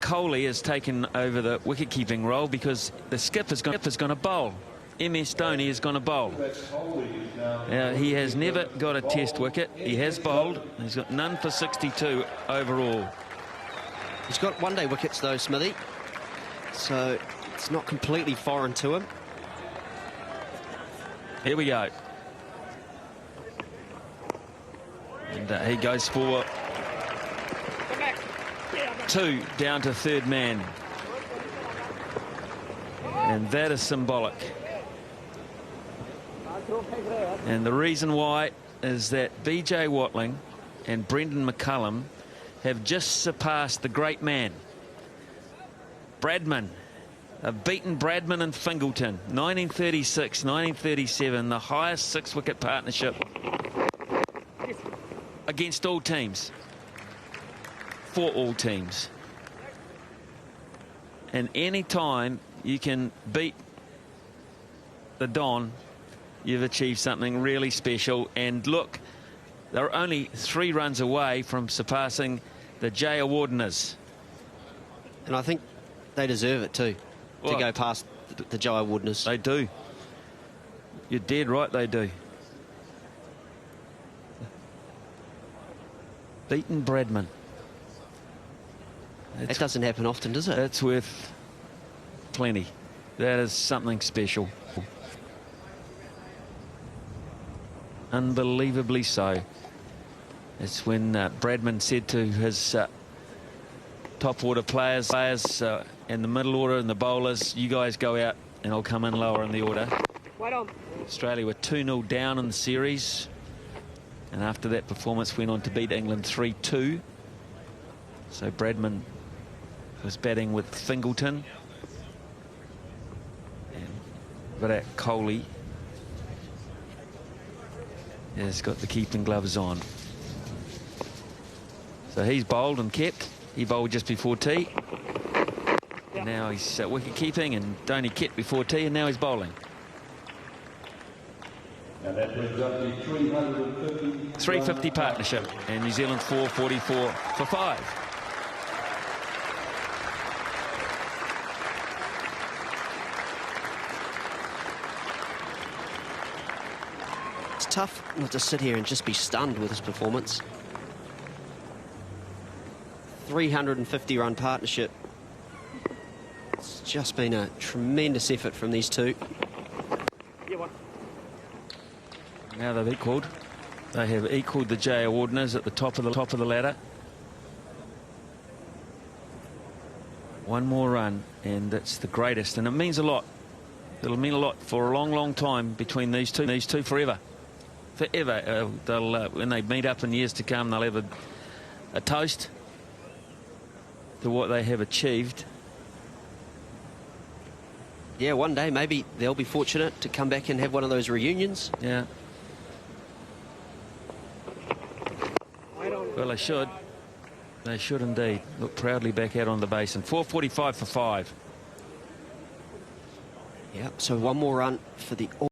Coley has taken over the wicket-keeping role because the skipper is going to bowl. MS Dhoni is going to bowl. He has never got a test wicket. He has bowled. He's got none for 62 overall. He's got one-day wickets though, Smithy, so it's not completely foreign to him. Here we go. And he goes for 2 down to third man. And that is symbolic. And the reason why is that BJ Watling and Brendan McCullum have just surpassed the great man. Bradman. Have beaten Bradman and Fingleton. 1936, 1937, the highest 6-wicket partnership against all teams. For all teams. And any time you can beat the Don, you've achieved something really special. And look, they're only 3 runs away from surpassing the Jayawardners. And I think they deserve it too, to go past the Jayawardners. They do. You're dead right, they do. Beaten Bradman. That doesn't happen often, does it? That's worth plenty. That is something special. Unbelievably so. It's when Bradman said to his top order players in the middle order and the bowlers, you guys go out and I'll come in lower in the order. Right on. Australia were 2-0 down in the series, and after that performance went on to beat England 3-2. So Bradman was batting with Fingleton and Virat Kohli has got the keeping gloves on. So he's bowled and kept. He bowled just before tea. Yeah. Now he's wicket keeping, and Dhoni kept before tea, and now he's bowling. Now that brings up the 350 partnership, and New Zealand 444 for 5. It's tough not to sit here and just be stunned with his performance. 350-run partnership. It's just been a tremendous effort from these two. Now they've equalled. They have equalled the Jayawardners at the top of the ladder. One more run, and that's the greatest, and it means a lot. It'll mean a lot for a long, long time between these two. These two forever. They'll when they meet up in years to come, they'll have a toast to what they have achieved. Yeah, one day maybe they'll be fortunate to come back and have one of those reunions. Yeah. Well, they should. They should indeed. Look proudly back out on the basin. 445 for 5. Yeah, so one more run for the